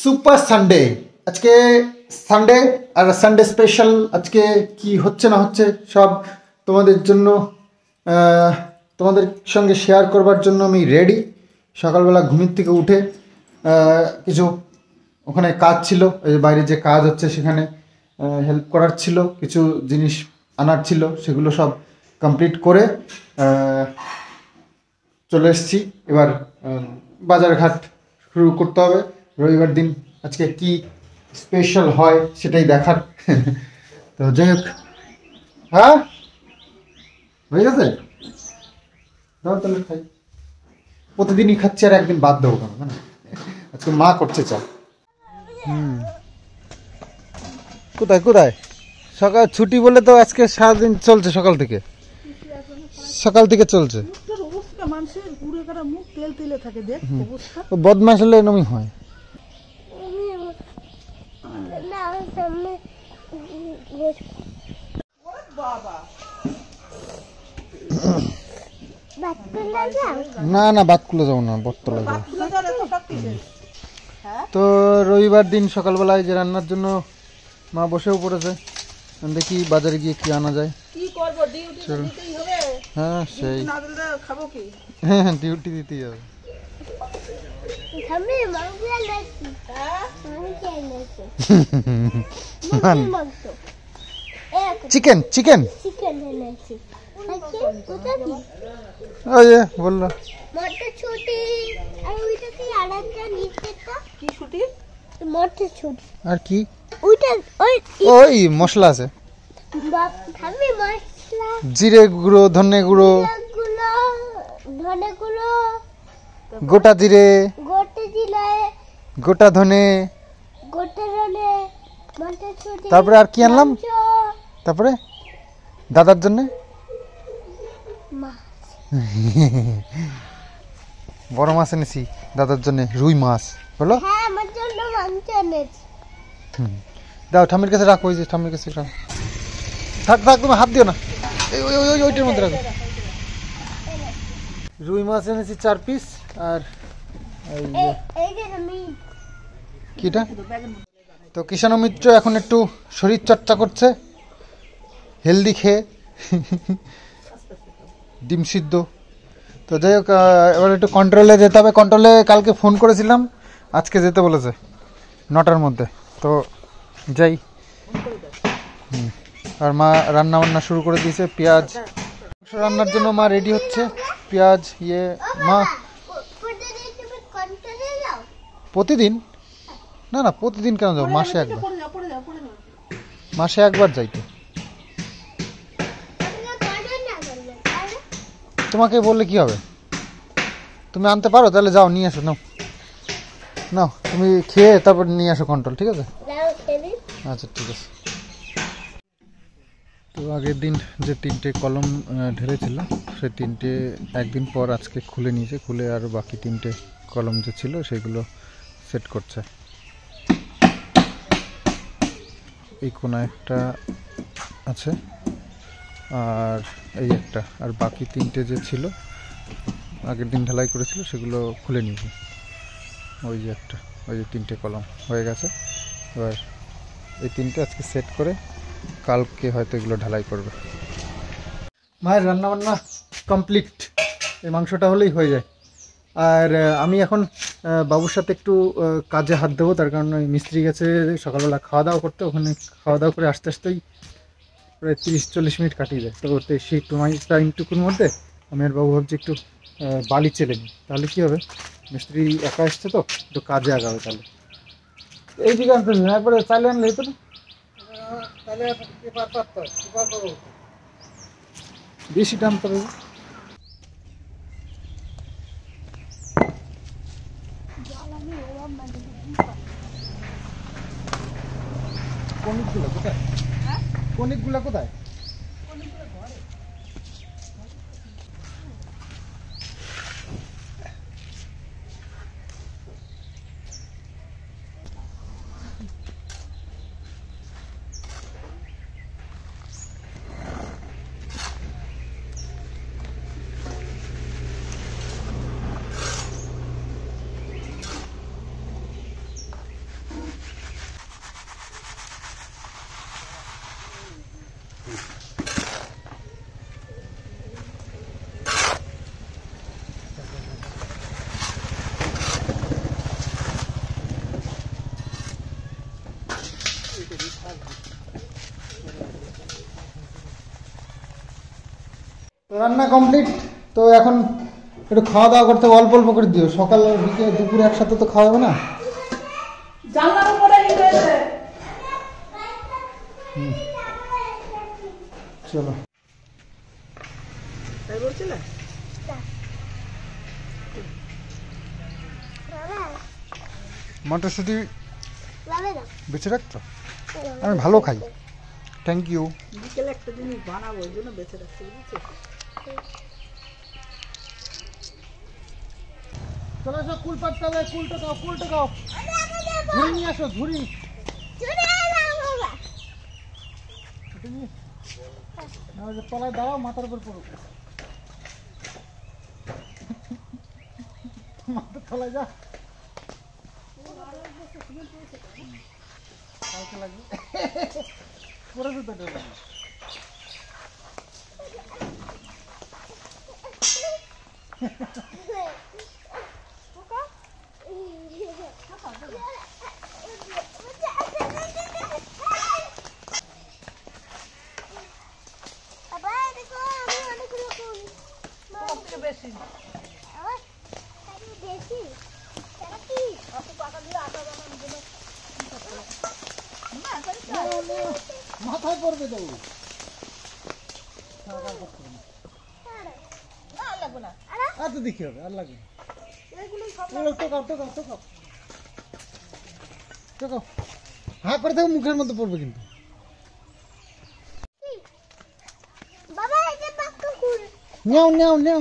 Super Sunday আজকে Sunday আর Sunday special আজকে কি হচ্ছে না হচ্ছে সব তোমাদের জন্য তোমাদের সঙ্গে শেয়ার করবার জন্য আমি রেডি। সকালবেলা ঘুমের থেকে উঠে কিছু ওখানে কাজ ছিল, এই বাইরে যে কাজ হচ্ছে সেখানে হেল্প করার ছিল, কিছু জিনিস আনার ছিল, সেগুলো সব কমপ্লিট করে চলে এসেছি। এবার বাজারঘাট শুরু করতে হবে। রবিবার দিন আজকে কি স্পেশাল হয় সেটাই দেখার। তো যাই হোক, হ্যাঁ হয়ে গেছে, দাও তাহলে খাই। প্রতিদিনই খাচ্ছি আর একদিন বাদ দেবো কেন, মানে আজকে মা করছে চা। কোথায় কোথায় সকাল ছুটি বলে তো আজকে সারাদিন চলছে, সকাল থেকে চলছে। বদমাশ হলে এরকমই হয়। না না বাতকুলে যাবো না, বটতলা যাবো। তো রবিবার দিন সকালবেলায় যে রান্নার জন্য মা বসেও পড়েছে, দেখি বাজারে গিয়ে কি আনা যায়। হ্যাঁ সেই, হ্যাঁ ডিউটি দিতেই হবে। চিকেন চিকেন ওই যে বললো আর কি ওই মশলা আছে, জিরে গুঁড়ো, ধনে গুঁড়ো, গোটা জিরে, গোটা ধনে, তারপরে আর কি আনলাম, তারপরে দাদার জন্য বড় মাছ এনেছি, দাদার জন্য রুই মাছ। বলো দাও, ঠাম্মির কাছে রাখো, ওই যে ঠাম্মির কাছে রাখো। থাক থাক, তুমি হাত দিও না, ওইটার মধ্যে রাখো। রুই মাছ এনেছি 4 পিস। আর কিটা তো কিষাণ মিত্র এখন একটু শরীর চর্চা করছে, হেলদি খেয়ে, ডিম সিদ্ধ। তো যাই হোক, এবার একটু কন্ট্রোলে যেতে হবে। কন্ট্রোলে কালকে ফোন করেছিলাম, আজকে যেতে বলেছে 9টার মধ্যে। তো যাই। আর মা রান্না বান্না শুরু করে দিয়েছে। পেঁয়াজ রান্নার জন্য মা রেডি হচ্ছে। পেঁয়াজ মা প্রতিদিন না না, প্রতিদিন কেন যাও, মাসে একবার যাই। তো তোমাকে বললে কি হবে, তুমি আনতে পারো, তাহলে যাও নিয়ে আসো। নাও তুমি খেয়ে তারপর নিয়ে আসো কন্ট্রোল, ঠিক আছে? আচ্ছা ঠিক আছে। তো আগের দিন যে 3টে কলম ঢেলেছিল, সেই 3টে একদিন পর আজকে খুলে নিয়েছে। খুলে আর বাকি 3টে কলম যে ছিল সেগুলো সেট করছে। এই কোনায় একটা আছে আর এই একটা, আর বাকি 3টে যে ছিল আগের দিন ঢালাই করেছিল সেগুলো খুলে নিয়েছে। ওই যে একটা, ওই যে 3টে কলম হয়ে গেছে। এবার এই 3টে আজকে সেট করে কালকে হয়তো এগুলো ঢালাই করবে। মায়ের রান্নাবান্না কমপ্লিট, এই মাংসটা হলেই হয়ে যায়। আর আমি এখন বাবুর সাথে একটু কাজে হাত দেবো, তার কারণে মিস্ত্রি গেছে সকালবেলা খাওয়া দাওয়া করতে। ওখানে খাওয়া দাওয়া করে আস্তে আস্তেই প্রায় 30-40 মিনিট কাটিয়ে যায়। তো সেই টাইমটুকুর মধ্যে আমি আর বাবু ভাবছি একটু বালি চেলে নিই, তাহলে কী হবে, মিস্ত্রি একা এসছে তো একটু কাজে আগাবে। তাহলে এই দিকে আনতে একবারে চাইলে আনলে হতো না, বেশি টানতে হবে। কনিকগুলো কোথায়, কনিকগুলো কোথায়? তো রান্না কমপ্লিট। তো এখন একটু খাওয়া দাওয়া করতে অল্প অল্প করে দিও, সকাল বিকেল দুপুরে একসাথে তো খাওয়া যাবে না। চলো মটরশুঁটি বেছে রাখতো, আমি ভালো খাই। Thank you. বিকেলে একটা জিনিস বানাবো, ওই জন্য বেছে রাখছি, বুঝছো? চলো এসো, কুল পাটতে হবে, কুলটা খাও, কুলটা খাও। ঝুড়ি নিয়ে আসো, ঝুড়ি। তলায় দাঁড়াও, মাথার উপর পড়ো। মাথার তলায় যা, কালকে লাগবে পড়েছে তো। মাথায় পড়বে তো, আচ্ছা দেখি হবে, আর লাগবে। হ্যাঁ করে থাকো, মুখের মধ্যে পড়বে কিন্তু। নেও নেও নেও,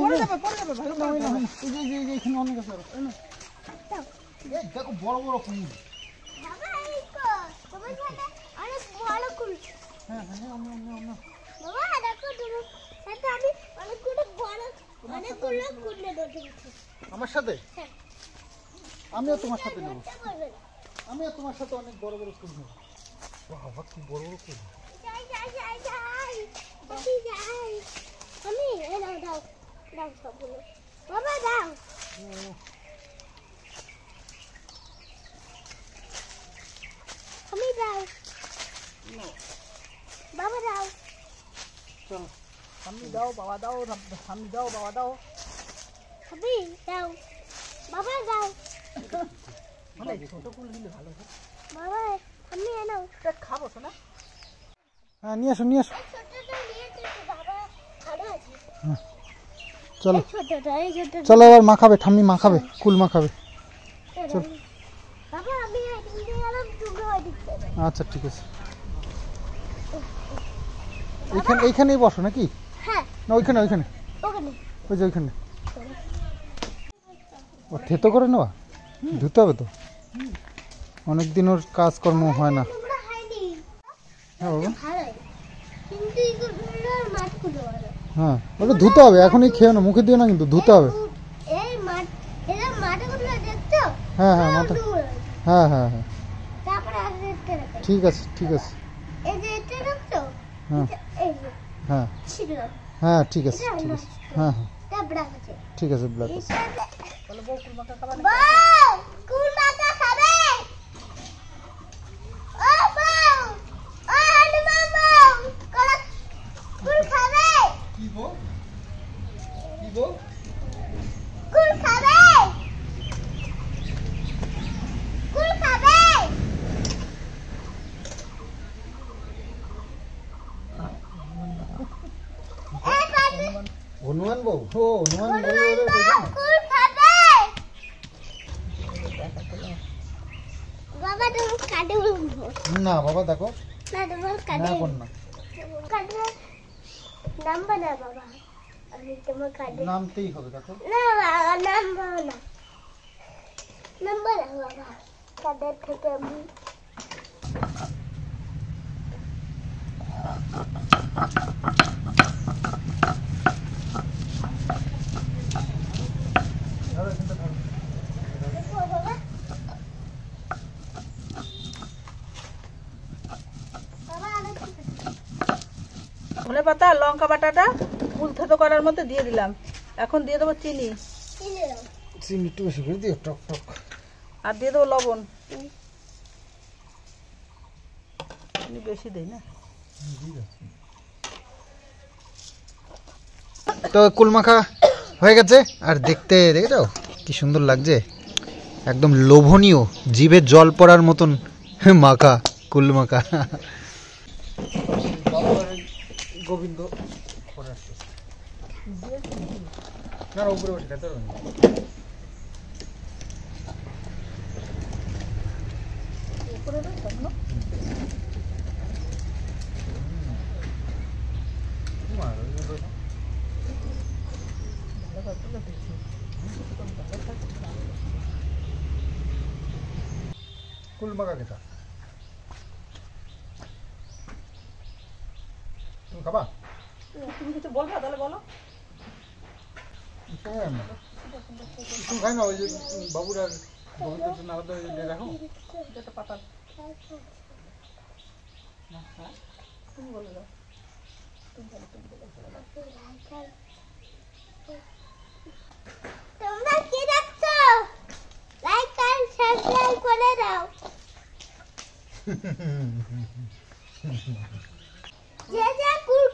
এখানে অনেক আছে। দেখো বড় বড় ফুল। হ্যাঁ হ্যাঁ, নেও নেও নেও নেও। আমার সাথে, আমিও তোমার সাথে নেবো। আমিও তোমার সাথে অনেক বড় বড় ফুল নেবো। বাবা কি বড় বড় ফুল। বাবা দাও, আমি দাও, বাবা দাও। চলো সামনে দাও, বাবা দাও, সামনে দাও, বাবা দাও। আমি দাও, বাবা দাও। ছোট ফুল দিলে ভালো হয়। বাবা আমি নাও, খাবো না? হ্যাঁ নিয়ে আসো, নিয়ে আসো। ছোটটা নিয়ে এসেছি, বাবা ভালো আছে। চলো ছোটটা, এই ছোটটা। চলো, এবার মাখাবে, ঠাম্মি মাখাবে, কুল মাখাবে। চল। বাবা আমি এদিকে গেলাম, তুমি ওইদিকে যাবে। আচ্ছা ঠিক আছে। এইখানেই বসো নাকি? হ্যাঁ না ওইখানে, ওইখানে, ওখানে। ওই যে ওইখানে। ও থেতো করে নেওয়া, ধুতে হবে তো, অনেকদিন ওর কাজকর্ম হয় না। তোমরা হয়নি। হ্যাঁ বাবা, ভালোই, কিন্তু এগুলো মাছগুলো ভালো। হ্যাঁ ওটা ধুতে হবে, এখনই খেয়ে না, মুখে দিও না কিন্তু, ধুতে হবে। এই মাছ, এরা মাছগুলো দেখছো? হ্যাঁ হ্যাঁ মাথা, হ্যাঁ হ্যাঁ হ্যাঁ তারপরে আর দেখতে রাখো। ঠিক আছে ঠিক আছে। এই যে এটা দেখছো? হ্যাঁ এই যে হ্যাঁ ছিল, হ্যাঁ ঠিক আছে ঠিক আছে। হ্যাঁ হ্যাঁ তারপরে আছে। ঠিক আছে, ব্ল্যাক আছে। বলো বউ কুল মাখা খাবা না? বউ কুল মাখা খাবে? ও বউ, ও হনুমান বউ, কুল খাবে? কি বল, কি বল? কুল খাবে? কুল খাবে? এই পাশে হনুমান বউ, ও হনুমান বউ, হনুমান বউ কুল খাবে? বাবা তুমি কাটে বলবো না বাবা দেখো, না, তোমার না কাটে এখন না, কাটে নাম্বার না বাবা, আমি তোমার কাটে নামতেই হবে দেখো। না বাবা, নাম্বার না, নাম্বার না বাবা, কাদের থেকে আমি দেখো বাবা। বাবা আরেকটু ধনে পাতা আর লঙ্কা বাটাটা কুল থেতো করার মধ্যে দিয়ে দিলাম। এখন দিয়ে দেবো চিনি, চিনি দাও। চিনি একটু বেশি করে দিও, টক টক। আর দিয়ে দেবো লবণ। চিনি বেশি দেই না। তো কুলমাখা হয়ে গেছে, আর দেখতে দেখেছো কি সুন্দর লাগছে, একদম লোভনীয়, জিভে জল পড়ার মতন মাখা, কুলমাখা। গোবিন্দ না উপরে বসে খেতে হবে। কুলমাখা খেতা তুমি খাবা? তুমি কিছু বলবা তাহলে বলো। তুমি খাই না, ওই যে বাবুর আর গোবিন্দের জন্য আলাদা রাখো। যেটা পাতাল তুমি বলে দাও। তোমরা কি দেখছো? লাইক আর সাবস্ক্রাইব করে দাও। যে যে কুল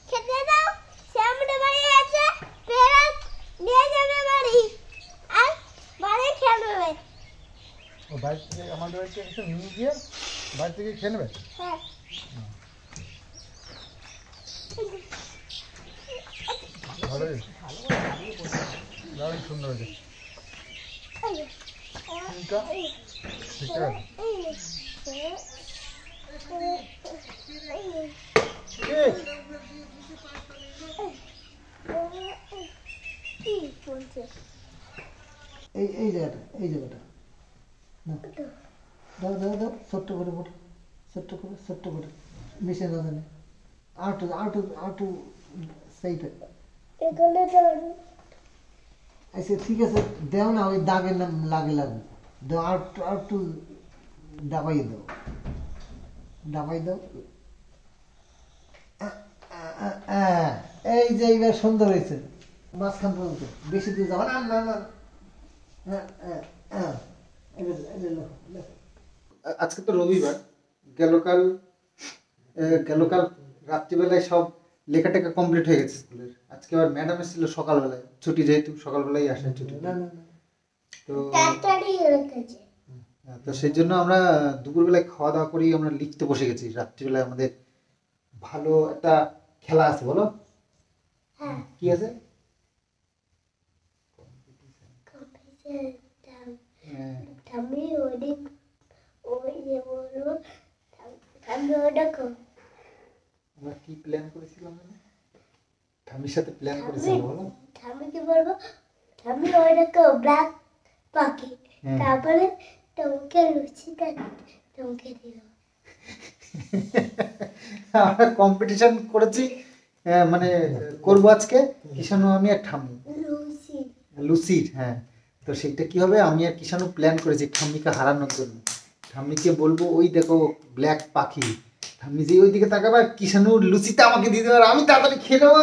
খেতে দাও সে আমাদের বাড়ি আছে, ফেরত নিয়ে যাবে বাড়ি আর বাড়ি খেয়ে নেবে। ও বাইরে থেকে আমাদের বাড়িতে এসে নিয়ে গিয়ে বাইরে থেকে খেয়ে নেবে। হ্যাঁ ভালোই, দারুণ সুন্দর হয়েছে। ঠিক আছে, ঠিক আছে। এই জায়গাটা, এই জায়গাটা দাও দাও দাও, ছোট্ট করে ফোটো, ছোট্ট করে মিশে না জানে আটু সেইটা। আচ্ছা ঠিক আছে, দেও না, ওই দাগের নাম লাগে দাও, আটু ডাবাই দাও। এই যে এইবার সুন্দর হয়েছে, মাঝখান পর্যন্ত বেশি দিয়ে যাবো না। আজকে তো রবিবার, গেলকাল রাত্রিবেলায় সব লেখা টেখা কমপ্লিট হয়ে গেছে স্কুলের। আজকে আবার ম্যাডাম এসেছিল সকালবেলায়, ছুটি যেহেতু সকালবেলায় আসে ছুটি। তো সেই জন্য আমরা দুপুরবেলায় খাওয়া দাওয়া করেই আমরা লিখতে বসে গেছি। রাত্রিবেলায় আমাদের ভালো একটা খেলা আছে, বলো কি আছে? আমরা কি প্ল্যান করেছিলাম? ঠাম্মির সাথে প্ল্যান করেছিলাম, বলো। ঠাম্মি কি বলবো? ঠাম্মি ওই দেখো ব্ল্যাক পাখি, তারপরে তোমাকে লুচিটা তোমাকে দিল। আমরা কম্পিটিশন করেছি, মানে করবো আজকে কিষানু, আমি আর ঠাম্মি, লুচির। হ্যাঁ, তো সেটা কি হবে, আমি আর কিষানু প্ল্যান করেছি ঠাম্মিকে হারানোর জন্য। ঠাম্মিকে বলবো ওই দেখো ব্ল্যাক পাখি, ঠাম্মি যে ওই দিকে তাকাবে, কিষানু লুচিটা আমাকে দিয়ে দেবে, আর আমি তাড়াতাড়ি খেয়ে নেবো,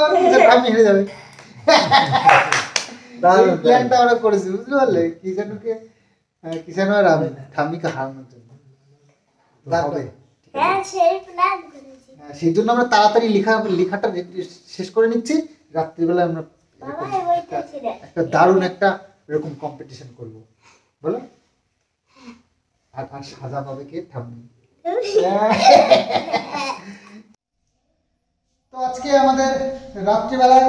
ঠাম্মি হেরে যাবে। প্ল্যানটা আমরা করেছি, বুঝতে পারলে? কিষানু আর আমি ঠাম্মিকে হারানোর জন্য হবে। সেই জন্য আমরা তাড়াতাড়ি লেখাটা শেষ করে নিচ্ছি। রাত্রিবেলা আমরা একটা দারুণ একটা এরকম কম্পিটিশন করব, বলো। আর সাজা পাবে কে? ঠাম্মি। তো আজকে আমাদের রাত্রিবেলায়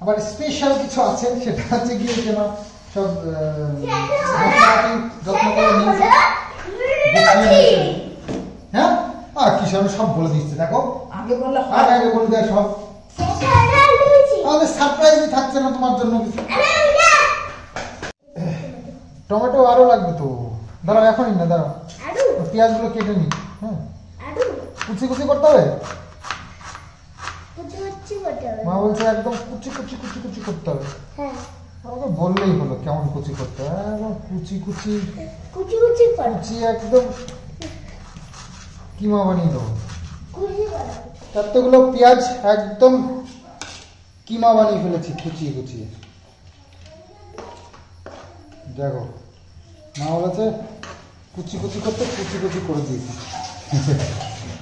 আবার স্পেশাল কিছু আছে, সেটা হচ্ছে গিয়ে যে সব যত্ন করে নিয়েছে। হ্যাঁ, আর কিষানু সব বলে দিচ্ছে, দেখো আগে বলে দেয় সব। আমাদের সারপ্রাইজই থাকছে না তোমার জন্য কিছু। টমেটো আরো লাগবে তো, দাঁড়াও এখনই না, দাঁড়াও পেঁয়াজগুলো কেটে নি। হ্যাঁ, কুচি করতে হবে। মা বলছে একদম কুচি করতে হবে। আমাকে বললেই হলো কেমন কুচি করতে হবে। একদম কুচি একদম কিমা বানিয়ে দেবো। এতগুলো পেঁয়াজ একদম কিমা বানিয়ে ফেলেছি, কুচিয়ে। দেখো, মা বলেছে কুচি করতে, কুচি করে দিয়েছি।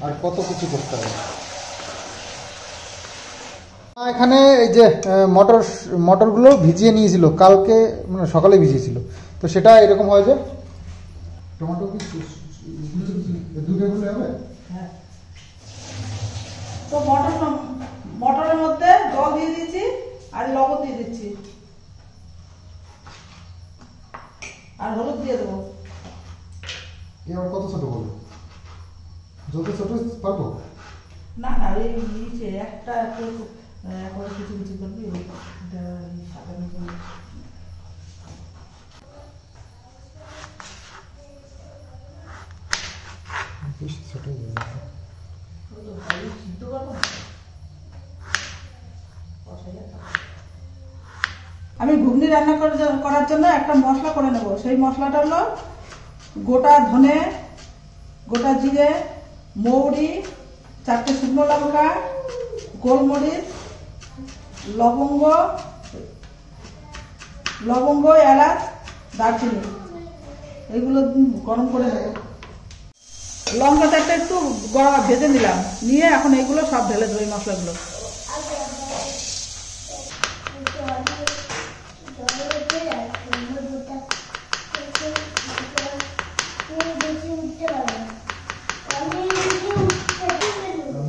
আর কত কুচি করতে হবে। এখানে এই যে মটরগুলো ভিজিয়ে নিয়েছিল কালকে, মানে সকালে ভিজিয়েছিল, তো সেটা এরকম হয় যে টমেটো কি দুধে গুলে হবে। তো মটরের মধ্যে জল দিয়ে দিচ্ছি আর লবণ দিয়ে দিচ্ছি আর হলুদ দিয়ে দেবো। এবার কত ছোট করবো? যত ছোট পারবো না না ওই নিচে একটা একটু একবারে কিছু কিছু করবি সাদা ছোট সিদ্ধ করবো। আমি ঘুগনি রান্না করার জন্য একটা মশলা করে নেব। সেই মশলাটা হলো গোটা ধনে, গোটা জিরে, মৌরি, 4টে শুকনো লঙ্কা, গোলমরিচ, লবঙ্গ, এলাচ, দারচিনি, এগুলো গরম করে নেব। লঙ্কা 4টে একটু ভেজে নিলাম, নিয়ে এখন এগুলো সব ঢেলে দেবো এই মশলাগুলো।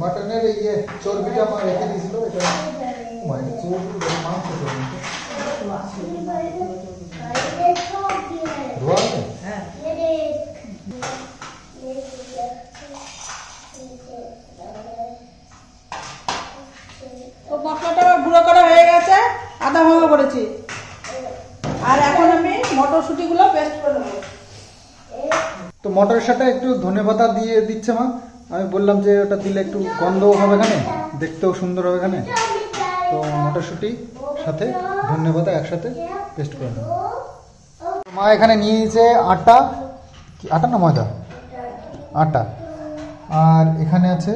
মাটনের এই যে চর্বিটা আমার রেখে দিয়েছিল, এটা চর্বি মাংস ধোয়া আছে। হ্যাঁ তো মশলাটা গুঁড়ো করা হয়ে গেছে, আদা ভাঙা করেছি। আর এখন আমি মটরশুঁটিগুলো পেস্ট করে নেবো। তো মটরের সাথে একটু ধনেপাতা দিয়ে দিচ্ছে মা। আমি বললাম যে ওটা দিলে একটু গন্ধও হবে এখানে, দেখতেও সুন্দর হবে এখানে। তো মটরশুঁটি সাথে ধনেপাতা একসাথে পেস্ট করে নেব। মা এখানে নিয়েছে আটা, আটা না ময়দা, আটা, আর এখানে আছে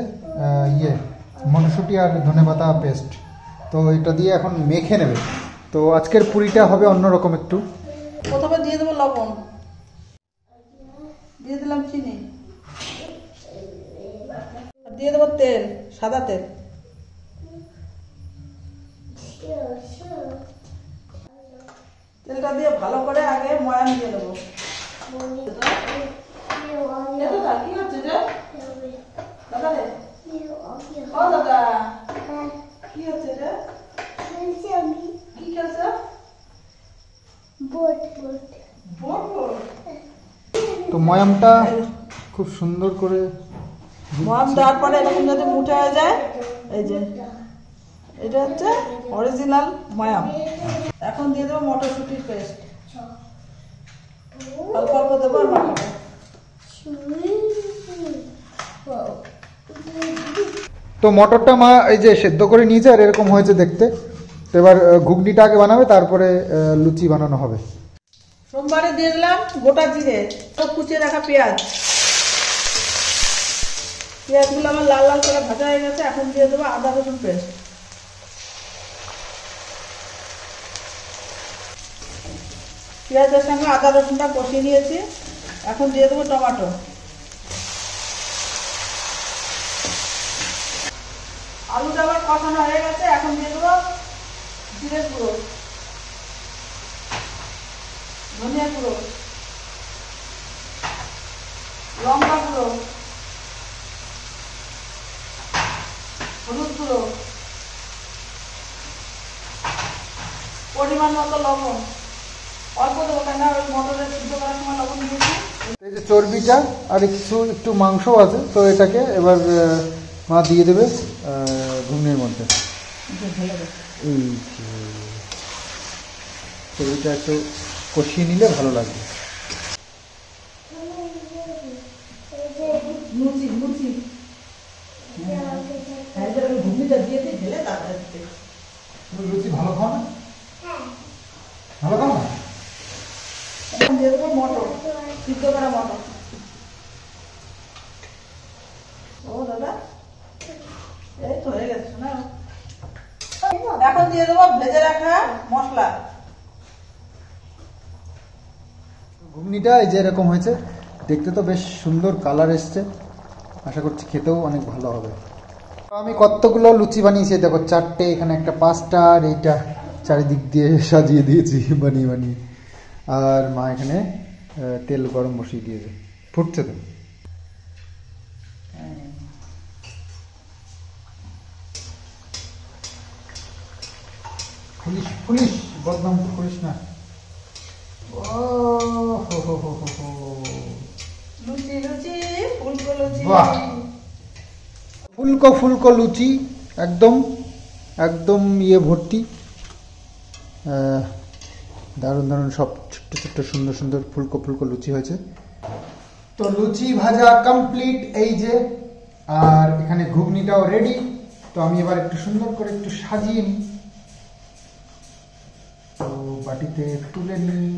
মটরশুঁটি আর ধনেপাতা পেস্ট। তো এটা দিয়ে এখন মেখে নেবে। তো আজকের পুরিটা হবে অন্যরকম একটু। প্রথমে দিয়ে দেবো লবণ, দিয়ে দিলাম চিনি, দিয়ে দেবো তেল, সাদা তেল, তেলটা দিয়ে ভালো করে আগে ময়াম দিয়ে দেবো। কি হচ্ছে রে দাদা? রে ও দাদা, কি হচ্ছে রে? কি খেলছে? তো ময়ামটা খুব সুন্দর করে ময়াম দেওয়ার পরে এরকম যদি মুঠে হয়ে যায়, এই যে এটা হচ্ছে অরিজিনাল ময়াম। এখন দিয়ে দেবো মটরশুঁটির পেস্ট, অল্প অল্প দেবো আর মাখাবো। তো মটরটা মা এই যে সেদ্ধ করে নিয়েছে আর এরকম হয়েছে দেখতে। তো এবার ঘুগনিটা আগে বানাবে, তারপরে লুচি বানানো হবে। সোমবারে দিয়ে দিলাম গোটা জিরে, সব কুচিয়ে রাখা পেঁয়াজ। পেঁয়াজগুলো আমার লাল লাল করে ভাজা হয়ে গেছে। এখন দিয়ে দেবো আদা রসুন পেস্ট। পেঁয়াজের সঙ্গে আদা রসুনটা কষিয়ে নিয়েছি। এখন দিয়ে দেবো টমেটো। আলুটা আবার কষানো হয়ে গেছে। এখন দিয়ে দেবো জিরে গুঁড়ো, ধনিয়া গুঁড়ো, লঙ্কা গুঁড়ো, হলুদ গুঁড়ো, পরিমাণ মতো লবণ। অল্প দেবো, কেন ওই মটরের সিদ্ধ করার সময় লবণ দিয়েছি। এই যে চর্বিটা আর একটু মাংসও আছে, তো এটাকে এবার মা দিয়ে দেবে ঘুগনির মধ্যে। এই চর্বিটা একটু কষিয়ে নিলে ভালো লাগবে। ঘুগনিটা দিয়ে দিয়ে ঢেলে তাড়াতাড়ি লুচি ভালো খাও না? ভালো খাও না? এখন দিয়ে দেবো মটর, সিদ্ধ করা মটর। ও দাদা, এই তো হয়ে গেছে না। এখন দিয়ে দেবো ভেজে রাখা মশলা। ঘুগনিটা এই যে এরকম হয়েছে দেখতে, তো বেশ সুন্দর কালার এসছে। আশা করছি খেতেও অনেক ভালো হবে। আমি কতগুলো লুচি বানিয়েছি দেখো, 4টে, এখানে একটা 5টা, আর এইটা চারিদিক দিয়ে সাজিয়ে দিয়েছি বানিয়ে বানিয়ে। আর মা এখানে তেল গরম বসিয়ে দিয়েছে, ফুটছে তো। পুলিশ পুলিশ বদনাম তো করিস না। ও হো হো হো হো হো। লুচি লুচি ফুলকো লুচি। বাহ, ফুলকো ফুলকো লুচি, একদম একদম ইয়ে ভর্তি। দারুণ দারুণ সব ছোট্ট ছোট্ট সুন্দর সুন্দর ফুলকো ফুলকো লুচি হয়েছে। তো লুচি ভাজা কমপ্লিট, এই যে। আর এখানে ঘুগনিটাও রেডি। তো আমি এবার একটু সুন্দর করে একটু সাজিয়ে নিই, তো বাটিতে তুলে নিই।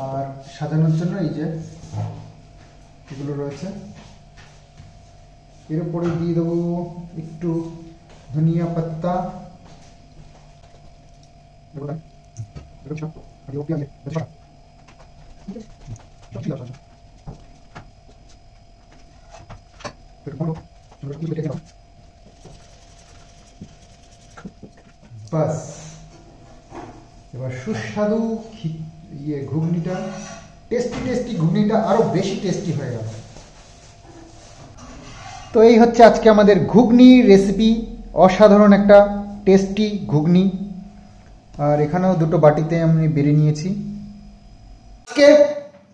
আর সাজানোর জন্য এই যে এগুলো রয়েছে, এর উপরে দিয়ে দেবো একটু ধনিয়া পাতা, বাস। এবার সুস্বাদু ঘুগনিটা, টেস্টি টেস্টি ঘুগনিটা আরো বেশি টেস্টি হয়ে গেল। তো এই হচ্ছে আজকে আমাদের ঘুগনি রেসিপি, অসাধারণ একটা টেস্টি ঘুগনি। আর এখানেও দুটো বাটিতে আমি বেরিয়ে নিয়েছি। আজকে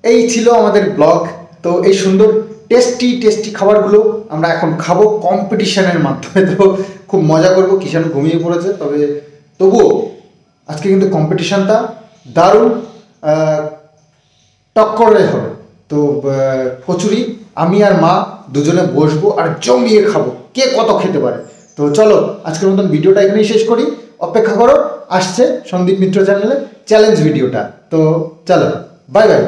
এই ছিল আমাদের ব্লগ। তো এই সুন্দর টেস্টি টেস্টি খাবারগুলো আমরা এখন খাবো কম্পিটিশনের মাধ্যমে। তো খুব মজা করবো। কিষাণু ঘুমিয়ে পড়েছে, তবুও আজকে কিন্তু কম্পিটিশনটা দারুণ টক্করে হবে। তো কচুরি আমি আর মা দুজনে বসবো আর জমিয়ে খাবো, কে কত খেতে পারে। তো চলো আজকের মতন ভিডিওটা এখানেই শেষ করি। অপেক্ষা করো, আসছে সন্দীপ মিত্র চ্যানেলে চ্যালেঞ্জ ভিডিওটা। তো চলো, বাই বাই।